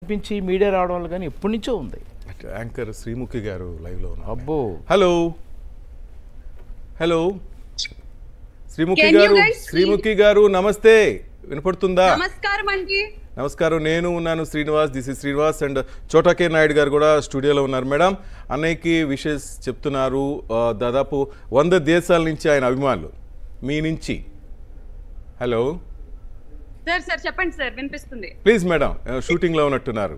కనిపించి మీడియా రావడం వల్ల కానీ ఎప్పటి నుంచో ఉంది. యాంకర్ శ్రీముఖి గారు లైవ్ లో ఉన్నారు. అబ్బో, హలో హలో శ్రీముఖి గారు నమస్తే, వినపడుతుందా? నమస్కారం అండి. నమస్కారం, నేను ఉన్నాను Srinivas. This is Srinivas and చోటాకే నాయుడు గారు కూడా స్టూడియోలో ఉన్నారు. మేడం, అన్నయ్యకి విషెస్ చెప్తున్నారు. దాదాపు 100 దేశాల నుంచి ఆయన అభిమానులు మీ నుంచి. హలో సార్ చెప్పండి సార్, వినిపిస్తుంది. ప్లీజ్ మేడం, షూటింగ్ లో ఉన్నట్టున్నారు.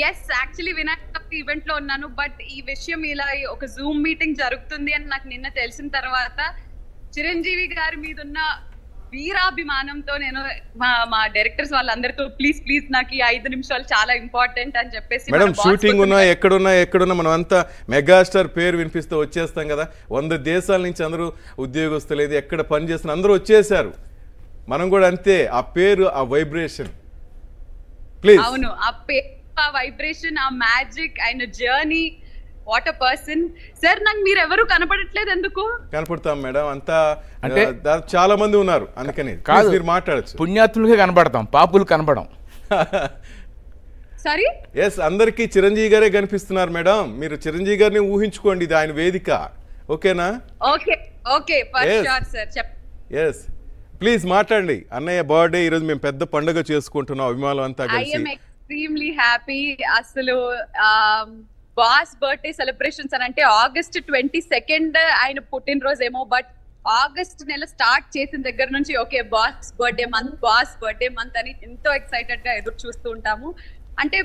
ఎస్, యాక్చువల్లీ వినాయక ఈవెంట్ లో ఉన్నాను. బట్ ఈ విషయం ఇలా ఒక జూమ్ మీటింగ్ జరుగుతుంది అని నాకు నిన్న తెలిసిన తర్వాత చిరంజీవి గారి మీద ఉన్న వీరాభిమానంతో నేను మా డైరెక్టర్స్ వాళ్ళందరితో ప్లీజ్ నాకు ఈ 5 నిమిషాలు చాలా ఇంపార్టెంట్ అని చెప్పేసి, మేడం షూటింగ్ ఉన్నా ఎక్కడున్నా మనం అంతా మెగాస్టార్ పేరు వినిపిస్తూ వచ్చేస్తాం కదా. 100 దేశాల నుంచి అందరూ ఉద్యోగస్తులేదు, ఎక్కడ పని చేస్తున్న అందరూ వచ్చేసారు. మనం కూడా అంతే, ఆ పేరు, ఆ వైబ్రేషన్. ప్లీజ్. అవును, ఆ పేరు, ఆ వైబ్రేషన్, ఆ మ్యాజిక్, ఆయన journey, what a person. Sir, నాకు మీరు ఎవరు కనపడట్లేదు, ఎందుకు? కనపడతాం మేడం, అంతా అంటే చాలా మంది ఉన్నారు, అందుకని కాదు మీరు మాట్లాడచ్చు. పుణ్యాత్ములకే కనపడతాం, పాపులు కనపడం. సారీ, ఎస్, అందరికీ చిరంజీవి గారే కనిపిస్తున్నారు మేడం. మీరు చిరంజీవి గారిని ఊహించుకోండి, ఇది ఆయన వేదిక. ఓకేనా? Okay for sure sir. Yes, please మాట్లాడండి. అన్నయ్య బర్త్డే ఈరోజు మేము పెద్ద పండుగ చేసుకుంటున్నాం, అభిమానులు అంతా కలిసి. Extremely happy. అసలు బాస్ బర్త్డే సెలబ్రేషన్స్ అని అంటే ఆగస్ట్ 22 ఆయన పుట్టినరోజు ఏమో, బట్ ఆగస్ట్ నెల స్టార్ట్ చేసిన దగ్గర నుంచి ఓకే బాస్ బర్త్డే మంత్ అని ఎంతో ఎక్సైటెడ్ గా ఎదురు చూస్తూ ఉంటాము. అంటే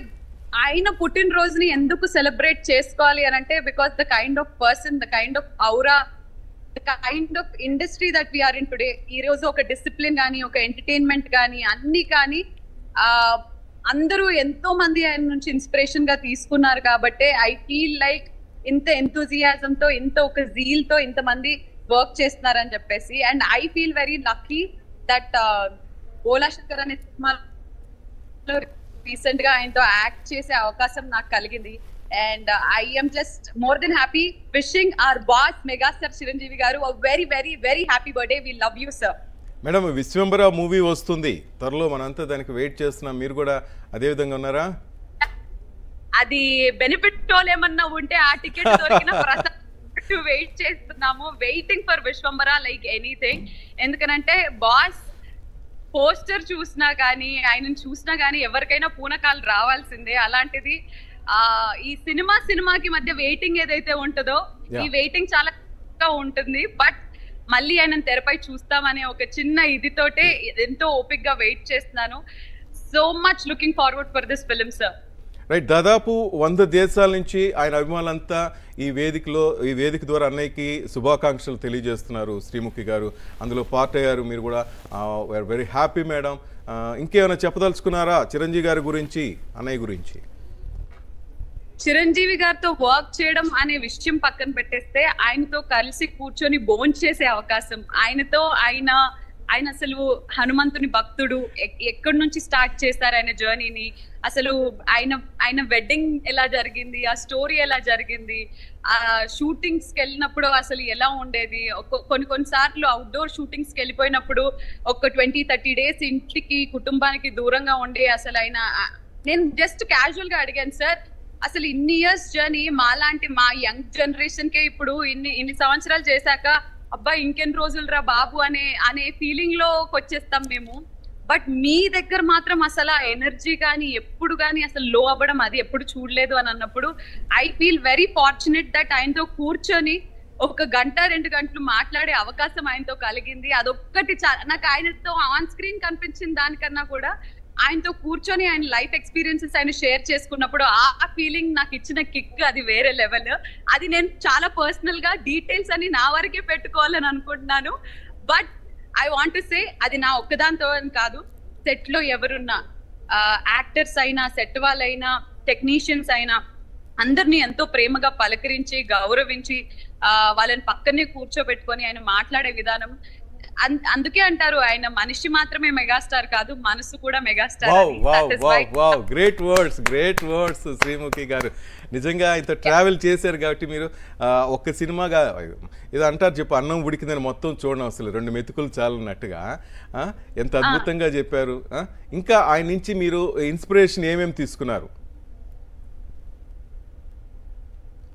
ఆయన పుట్టినరోజుని ఎందుకు సెలబ్రేట్ చేసుకోవాలి అని అంటే, because the kind of person, the kind of aura, the kind of industry that we are in today. ఈ రోజు ఒక డిసిప్లిన్ కానీ, ఒక ఎంటర్టైన్మెంట్ కానీ, అన్ని కానీ అందరూ ఎంతో మంది ఆయన నుంచి ఇన్స్పిరేషన్ గా తీసుకున్నారు. కాబట్టి ఐ ఫీల్ లైక్ ఇంత ఎంతూజియాజం తో, ఇంత ఒక జీల్ తో ఇంతమంది వర్క్ చేస్తున్నారని చెప్పేసి. And I feel very lucky that Bhola Shankar అనే సినిమాలో రీసెంట్ గా ఆయనతో యాక్ట్ చేసే అవకాశం నాకు కలిగింది. And I M just more than happy, wishing our boss megastar Chiranjeevi గారు a very very very happy birthday. We love you sir. Madam, Vishwambhara movie వస్తుంది త్వరలో, మనంతా దానికి వెయిట్ చేస్తున్నాం. మీరు కూడా అదే విధంగా ఉన్నారా? అది బెనిఫిట్ టోల్ ఏమన్నా ఉంటే ఆ టికెట్ దొరికిన వెయిట్ చేస్తున్నాము. Waiting for Vishwambhara like anything. ఎందుకనంటే బాస్ పోస్టర్ చూసినా కానీ, ఆయన చూసినా కానీ ఎవరికైనా పూనకాలు రావాల్సిందే. అలాంటిది ఈ సినిమాకి మధ్య వెయిటింగ్ ఏదైతే ఉంటుందో, ఈ వెయిటింగ్ చాలా ఉంటుంది. బట్ మళ్ళీ ఆయన తెరపై చూస్తామనే ఒక చిన్న ఇదితోటే ఎంతో ఓపిక్ గా వెయిట్ చేస్తున్నాను. So much looking forward for this film sir. Right, దాదాపు 100 దేశాల నుంచి ఆయన అభిమానులంతా ఈ వేదిక ద్వారా అన్నయ్యకి శుభాకాంక్షలు తెలియజేస్తున్నారు. శ్రీముఖి గారు అందులో పార్ట్ అయ్యారు, మీరు కూడా. We're very happy madam. ఇంకేమైనా చెప్పదలుచుకున్నారా చిరంజీవి గారి గురించి, అన్నయ్య గురించి? చిరంజీవి గారితో వర్క్ చేయడం అనే విషయం పక్కన పెట్టేస్తే, ఆయనతో కలిసి కూర్చొని భోంచేసే అవకాశం, ఆయన అసలు హనుమంతుని భక్తుడు, ఎక్కడి నుంచి స్టార్ట్ చేస్తారు ఆయన జర్నీని, అసలు ఆయన వెడ్డింగ్ ఎలా జరిగింది, ఆ స్టోరీ ఎలా జరిగింది, ఆ షూటింగ్స్ కి వెళ్ళినప్పుడు అసలు ఎలా ఉండేది, కొన్నిసార్లు అవుట్డోర్ షూటింగ్స్ కి వెళ్ళిపోయినప్పుడు ఒక 20-30 డేస్ ఇంటికి కుటుంబానికి దూరంగా ఉండి, అసలు నేను జస్ట్ క్యాజువల్ గా అడిగాను, సార్ అసలు ఇన్ని ఇయర్స్ జర్నీ మా యంగ్ జనరేషన్ కే ఇప్పుడు ఇన్ని సంవత్సరాలు చేశాక అబ్బా ఇంకెన్ని రోజులు రా బాబు అనే ఫీలింగ్ లోకి వచ్చేస్తాం మేము. బట్ మీ దగ్గర మాత్రం అసలు ఆ ఎనర్జీ కానీ ఎప్పుడు కానీ అసలు లో అవ్వడం అది ఎప్పుడు చూడలేదు అని అన్నప్పుడు I feel very fortunate that ఆయనతో కూర్చొని 1 గంట 2 గంటలు మాట్లాడే అవకాశం ఆయనతో కలిగింది. అదొక్కటి నాకు ఆయనతో ఆన్ స్క్రీన్ కనిపించిన దానికన్నా కూడా ఆయనతో కూర్చొని ఆయన లైఫ్ ఎక్స్పీరియన్సెస్ ఆయన షేర్ చేసుకున్నప్పుడు ఆ ఫీలింగ్ నాకు ఇచ్చిన కిక్ అది వేరే లెవెల్. అది నేను చాలా పర్సనల్ గా డీటెయిల్స్ అని నా వరకే పెట్టుకోవాలని అనుకుంటున్నాను. But I want to say, అది నా ఒక్కదాంతో అని కాదు, సెట్ లో ఎవరున్నా యాక్టర్స్ అయినా, సెట్ వాళ్ళైనా, టెక్నీషియన్స్ అయినా, అందరినీ ఎంతో ప్రేమగా పలకరించి, గౌరవించి వాళ్ళని పక్కనే కూర్చోబెట్టుకొని ఆయన మాట్లాడే విధానం, అందుకే అంటారు ఆయన మనిషి మాత్రమే మెగాస్టార్ కాదు, మనసు కూడా మెగాస్టార్. గ్రేట్ వర్డ్స్ శ్రీముఖి గారు. నిజంగా ఇంత ట్రావెల్ చేశారు కాబట్టి మీరు ఒక్క సినిమాగా ఏదో అంటారు చెప్పు, అన్నం ఉడికిందని మొత్తం చూడడం అసలు 2 మెతుకులు చాలన్నట్టుగా ఎంత అద్భుతంగా చెప్పారు. ఇంకా ఆయన నుంచి మీరు ఇన్స్పిరేషన్ ఏమేమి తీసుకున్నారు?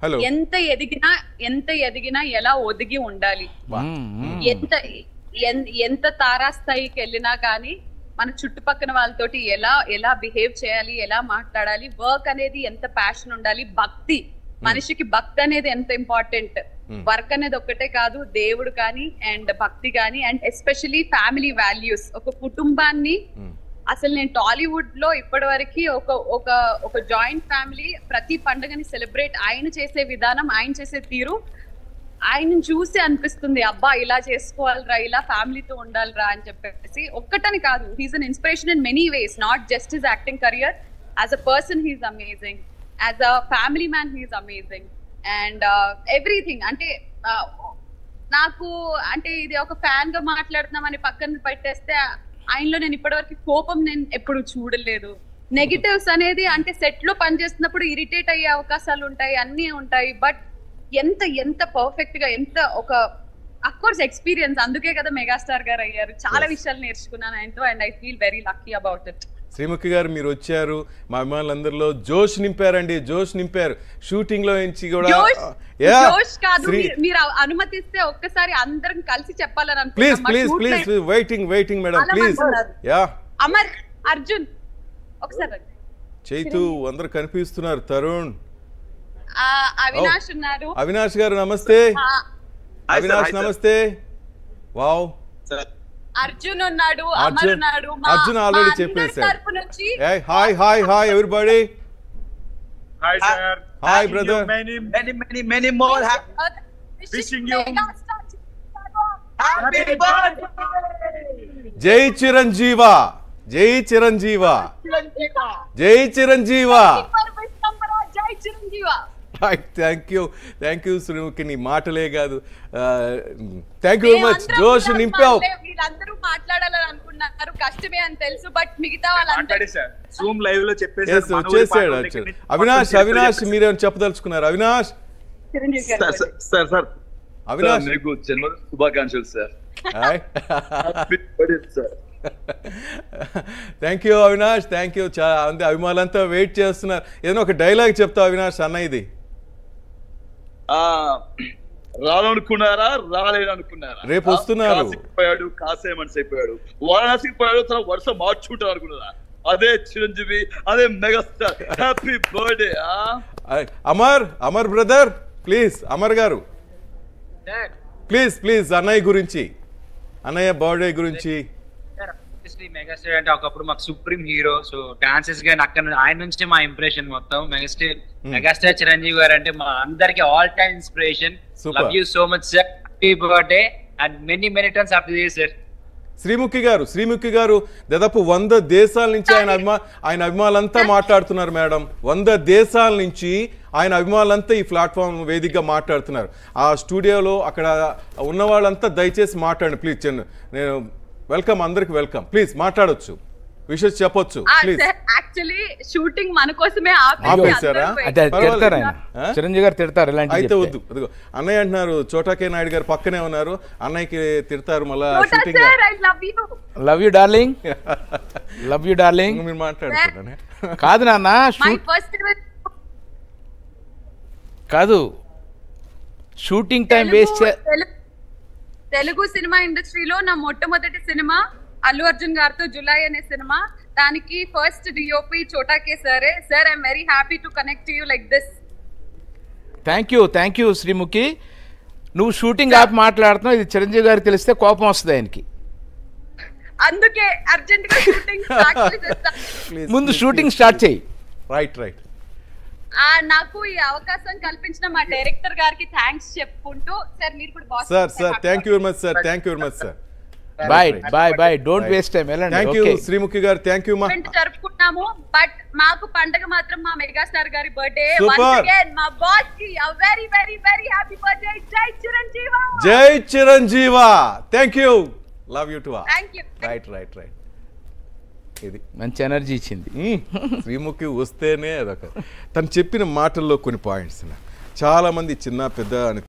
హలో. ఎంత ఎదిగినా ఎలా ఒదిగి ఉండాలి, ఎంత తారాస్థాయికి వెళ్ళినా కానీ మన చుట్టుపక్కల వాళ్ళతోటి ఎలా బిహేవ్ చేయాలి, ఎలా మాట్లాడాలి, వర్క్ అనేది ఎంత ప్యాషన్ ఉండాలి, భక్తి, మనిషికి భక్తి అనేది ఎంత ఇంపార్టెంట్. వర్క్ అనేది ఒక్కటే కాదు, దేవుడు కానీ అండ్ భక్తి కానీ అండ్ ఎస్పెషలీ ఫ్యామిలీ వాల్యూస్. ఒక కుటుంబాన్ని అసలు నేను టాలీవుడ్ లో ఇప్పటి వరకు ఒక జాయింట్ ఫ్యామిలీ ప్రతి పండుగని సెలబ్రేట్ ఆయన చేసే విధానం, ఆయన చేసే తీరు, ఆయన చూసి అనిపిస్తుంది అబ్బా ఇలా చేసుకోవాలిరా, ఇలా ఫ్యామిలీతో ఉండాలిరా అని చెప్పేసి. ఒక్కటని కాదు, he's an inspiration in many ways, not just his acting career. As a person he's amazing, as a family man he's amazing and everything. అంటే నాకు అంటే ఇది ఒక ఫ్యాన్ గా మాట్లాడుతున్నామని పక్కన పెట్టేస్తే ఆయనలో నేను ఇప్పటివరకు కోపం నేను ఎప్పుడు చూడలేదు. నెగిటివ్స్ అనేది అంటే సెట్ లో పనిచేస్తున్నప్పుడు ఇరిటేట్ అయ్యే అవకాశాలు ఉంటాయి, అన్ని ఉంటాయి. బట్ ఎంత పర్ఫెక్ట్ గా ఎంత ఒక అఫ్ కోర్స్ ఎక్స్పీరియన్స్, అందుకే కదా మెగాస్టార్ గారు అయ్యారు. చాలా విషయాలు నేర్చుకున్నాను ఆయనతో and I feel very lucky about it. Sreemukhi గారు మీరు వచ్చారు, మా అభిమానులందరిలో జోష్ నింపారండి, జోష్ నింపారు. షూటింగ్ లో నుంచి కూడా జోష్ కాదు, మీరు అనుమతిస్తే ఒక్కసారి అందరం కలిసి చెప్పాలని please waiting madam please. Amar, Arjun ఒకసారి, చైతు అందరు కనిపిస్తున్నారు, తరుణ్, అవినాష్ ఉన్నారు. అవినాష్ గారు నమస్తే. అవినాష్ నమస్తే. వావ్. అర్జున్ ఉన్నాడు, అమర్ ఉన్నాడు. అర్జున్ ఆల్రెడీ చెప్పేశారు. Hi everybody. Hi sir. Hi brother. Many more. Wishing you happy birthday. జై చిరంజీవా, జై చిరంజీవా, జై చిరంజీవా. థ్యాంక్ యూ శ్రీముఖి, నీ మాటలే కాదు, థ్యాంక్ యూ వెరీ మచ్. జోష్ నింపావు. వీళ్ళందరూ మాట్లాడాలని అనుకున్నారు, కష్టమే అని తెలుసు, బట్ మిగతా వాళ్ళందరూ జూమ్ లైవ్ లో చెప్పేసాడు. అవినాష్ మీరేమైనా చెప్పదలుచుకున్నారు? అవినాష్ సార్ అవినాష్ మీకు జన్మ శుభాకాంక్షలు sir. Thank you Avinash, thank you. అంతే, అభిమానులంతా వెయిట్ చేస్తున్నారు. ఏదైనా ఒక డైలాగ్ చెప్తావు అవినాష్ అన్న? ఇది రాలనుకున్నారా, రాలేదనుకున్నారా? రేపు వస్తున్నారు. పోయాడు, కాసే మనసు అయిపోయాడు, వారణాసికి పోయాడు, తన వరుస మార్చుకుంటారు అనుకున్నారా? అదే చిరంజీవి, అదే megastar. Happy birthday. Amar brother please, Amar గారు ప్లీజ్ అన్నయ్య గురించి, అన్నయ్య బర్త్డే గురించి. మెగాస్టార్ అంటే ఒకప్పుడు మాకు సుప్రీం హీరో. సో డాన్సెస్ గానీ అక్కడ ఆయన నుంచి మా ఇంప్రెషన్ మొత్తం. మెగాస్టార్ చిరంజీవి గారు అంటే మా అందరికి all time inspiration. Love you so much sir, happy birthday and many turns happy day sir. Sreemukhi గారు దాదాపు 100 దేశాల నుంచి ఆయన అభిమానులంతా మాట్లాడుతున్నారు మేడం. 100 దేశాల నుంచి ఆయన అభిమానులంతా ఈ ప్లాట్ఫామ్ వేదికగా మాట్లాడుతున్నారు. ఆ స్టూడియోలో అక్కడ ఉన్న వాళ్ళంతా దయచేసి మాట్లాడండి ప్లీజ్. నేను వెల్కమ్, అందరికి వెల్కమ్. ప్లీజ్ మాట్లాడొచ్చు, విషయం చెప్పొచ్చు ప్లీజ్. యాక్చువల్లీ షూటింగ్ మన కోసమే ఆపేశారా? చిరంజీవి గారు తిడతారు అయితే వద్దు. అదిగో అన్నయ్య అంటున్నారు, చోటాకే నాయుడు గారు పక్కనే ఉన్నారు, అన్నయ్యకి తిడతారు మళ్ళా shooting. Love you darling, love you darling. మీరు మాట్లాడుతున్నానే కాదు నాన్న, కాదు shooting time waste. Telugu cinema ఇండస్ట్రీలో నా మొట్టమొదటి సినిమా అల్లు అర్జున్ గారితో జులై అనే సినిమా. దానికి ఫస్ట్ డిఓపి చోటాకే సరే. Sir I'm very happy to connect you like this. Thank you Sreemukhi. నువ్వు షూటింగ్ ఆపి మాట్లాడుతున్నావు, ఇది చిరంజీవి గారికి తెలిస్తే కోపం వస్తుంది ఆయనకి. అందుకే అర్జెంట్ గా షూటింగ్ స్టార్ట్ ముందు షూటింగ్ స్టార్ట్ చేయి. రైట్. నాకు ఈ అవకాశం కల్పించిన మా డైరెక్టర్ గారికి థ్యాంక్స్ చెప్పుకుంటూ, సార్ మీరు కూడా boss. Sir thank you very much sir, thank you very much sir. Bye don't waste time. Thank you Sreemukhi garu, thank you. జరుపుకుంటున్నాము, బట్ మాకు పండగ మాత్రం మా మెగాస్టార్ గారి బర్త్డే. వన్స్ అగైన్ మా బాస్ కి a very హ్యాపీ బర్త్డే. జై చిరంజీవా, జై చిరంజీవా. Thank you. Love you too Thank you. Right ఇది మంచి ఎనర్జీ ఇచ్చింది. శ్రీముఖి వస్తేనే అదొక తను చెప్పిన మాటల్లో కొన్ని పాయింట్స్ చాలా మంది చిన్న పెద్ద అని